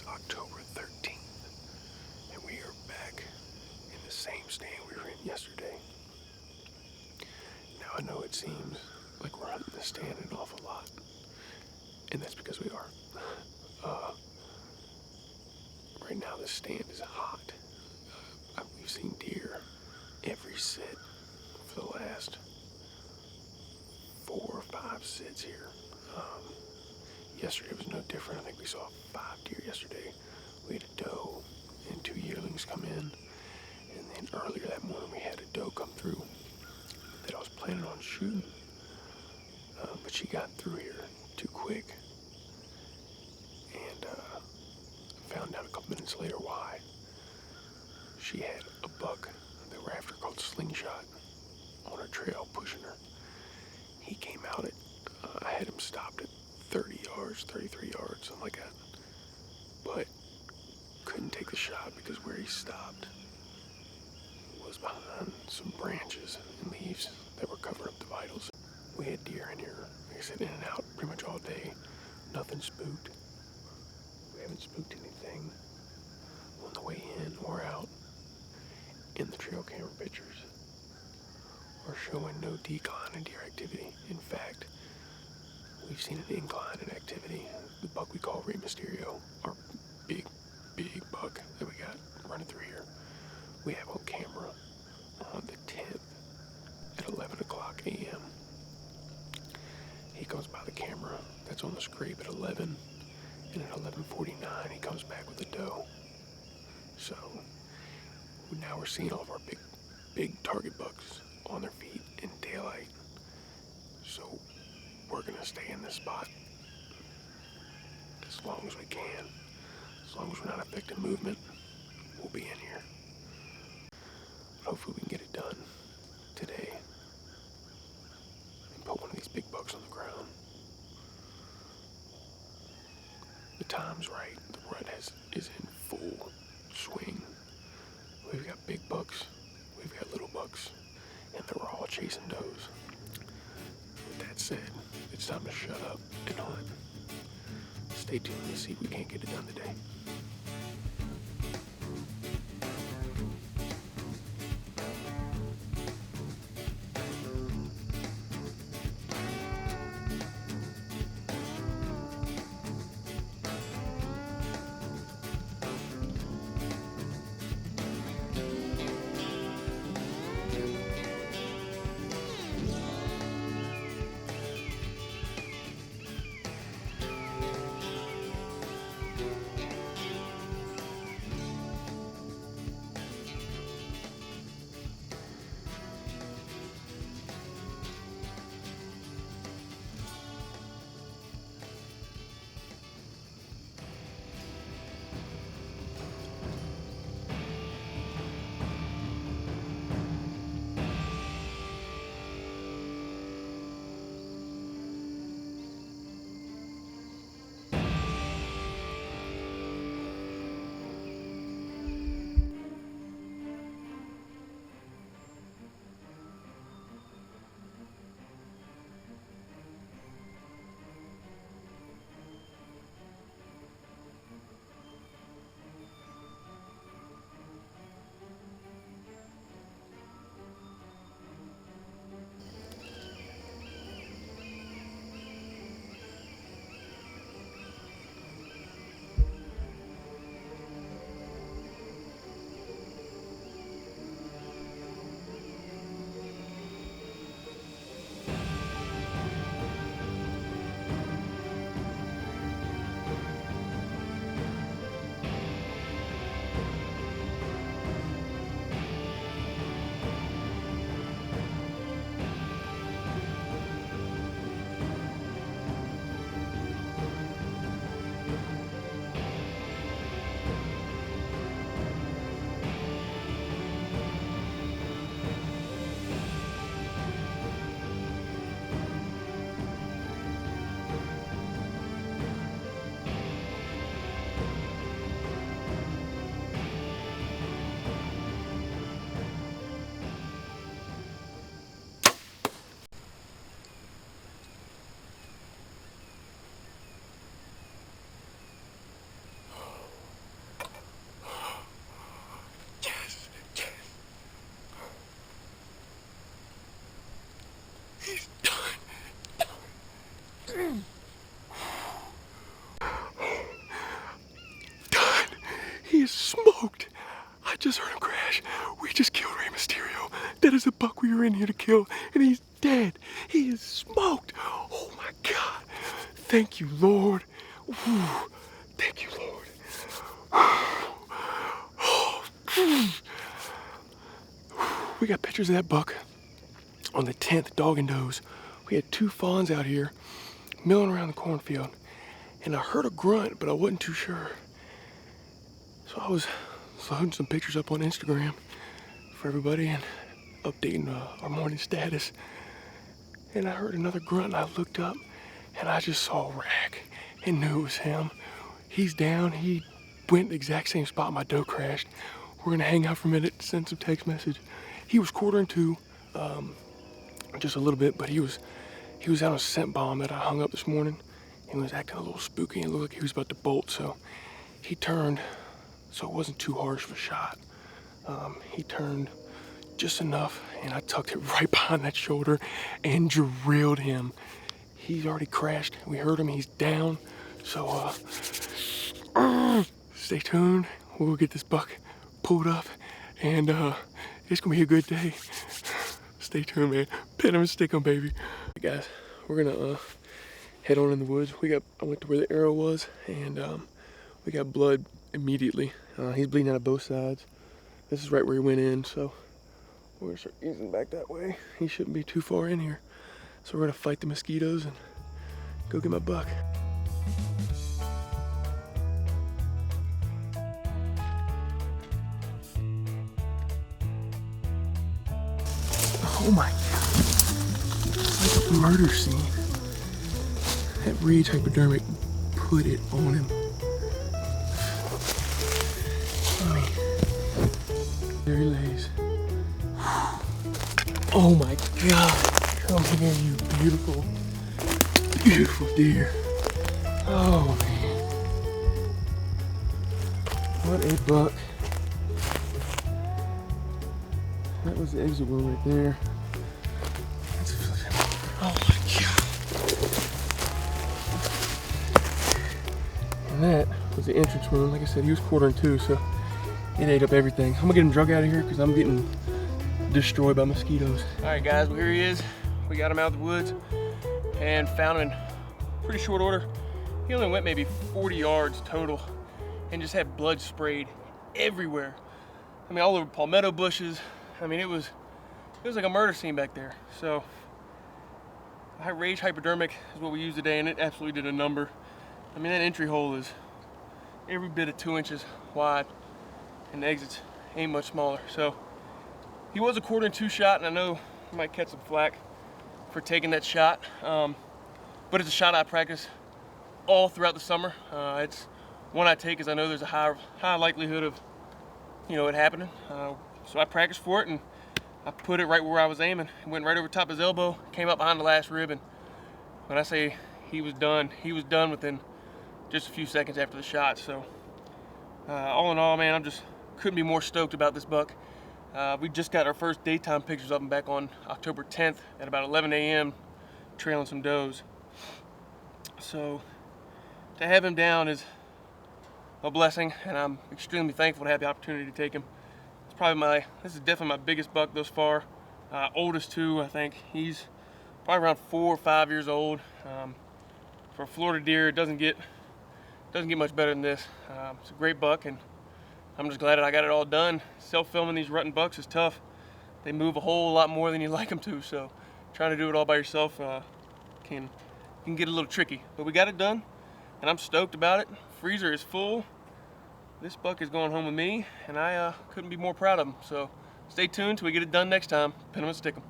October 13th, and we are back in the same stand we were in yesterday. Now I know it seems like we're hunting the stand an awful lot, and that's because we are. Right now the stand is hot. We've seen deer every sit for the last 4 or 5 sits here. Yesterday was no different. I think we saw 5 deer yesterday. We had a doe and 2 yearlings come in. And then earlier that morning we had a doe come through that I was planning on shooting. But she got through here too quick. And found out a couple minutes later why. She had a buck that we're after called Slingshot on her trail pushing her. He came out at, I had him stopped at 30 yards, 33 yards, something like that. But couldn't take the shot because where he stopped was behind some branches and leaves that were covering up the vitals. We had deer in here, like I said, in and out pretty much all day. Nothing spooked. We haven't spooked anything on the way in or out. And the trail camera pictures are showing no decline in deer activity. In fact, we've seen an incline in activity. The buck we call Rey Mysterio, our big buck that we got running through here, we have on camera on the 10th at 11 o'clock a.m. He comes by the camera that's on the scrape at 11, and at 11:49 he comes back with a doe. So now we're seeing all of our big target bucks on their feet in daylight. So we're gonna stay in this spot as long as we can. As long as we're not affecting movement, we'll be in here. But hopefully we can get it done today and put one of these big bucks on the ground. The time's right. The rut is in full swing. We've got big bucks, we've got little bucks, and they're all chasing does. With that said, it's time to shut up and hunt. Stay tuned to see if we can't get it done today. was the buck we were in here to kill, and he's dead. He is smoked. Oh my God. Thank you, Lord. Whew. Thank you, Lord. We got pictures of that buck on the 10th dog and does. We had 2 fawns out here milling around the cornfield, and I heard a grunt, but I wasn't too sure. So I was loading some pictures up on Instagram for everybody and updating our morning status. And I heard another grunt, and I looked up, and I just saw a rack and knew it was him. He's down. He went the exact same spot my doe crashed. We're gonna hang out for a minute, send some text message. He was quartering to, just a little bit, but he was out on a scent bomb that I hung up this morning. He was acting a little spooky and looked like he was about to bolt, so he turned, so it wasn't too harsh of a shot. He turned just enough, and I tucked it right behind that shoulder and drilled him. He's already crashed. We heard him. He's down. So stay tuned. We'll get this buck pulled up, and it's gonna be a good day. Stay tuned, man. Pin him and stick him, baby. Hey guys, we're gonna head on in the woods. I went to where the arrow was, and we got blood immediately. He's bleeding out of both sides. This is right where he went in, so we're gonna start easing back that way. He shouldn't be too far in here. So we're gonna fight the mosquitoes and go get my buck. Oh my God, it's like a murder scene. That rage hypodermic put it on him. I mean, there he lays. Oh my God. Come here, you beautiful, beautiful deer. Oh man. What a buck. That was the exit wound right there. Oh my God. And that was the entrance wound. Like I said, he was quartering too, so it ate up everything. I'm gonna get him drug out of here because I'm getting destroyed by mosquitoes. All right guys, well here he is. We got him out of the woods and found him in pretty short order. He only went maybe 40 yards total and just had blood sprayed everywhere. I mean, all over palmetto bushes. I mean, it was like a murder scene back there. So, high rage hypodermic is what we used today, and it absolutely did a number. I mean, that entry hole is every bit of 2 inches wide, and the exits ain't much smaller. So, he was a 1/4-2 shot, and I know I might catch some flack for taking that shot, but it's a shot I practice all throughout the summer. It's one I take because I know there's a high likelihood of, it happening. So I practiced for it, and I put it right where I was aiming. It went right over top his elbow, came up behind the last rib, and when I say he was done within just a few seconds after the shot. So all in all, man, couldn't be more stoked about this buck. We just got our first daytime pictures of him back on October 10th at about 11 a.m. trailing some does. So to have him down is a blessing, and I'm extremely thankful to have the opportunity to take him. This is definitely my biggest buck thus far. Oldest too, I think. He's probably around 4 or 5 years old. For a Florida deer, it doesn't get much better than this. It's a great buck, and I'm just glad that I got it all done. Self-filming these rutting bucks is tough. They move a whole lot more than you like them to, so trying to do it all by yourself can get a little tricky. But we got it done, and I'm stoked about it. Freezer is full. This buck is going home with me, and I couldn't be more proud of him. So stay tuned till we get it done next time. Pin 'em and stick 'em.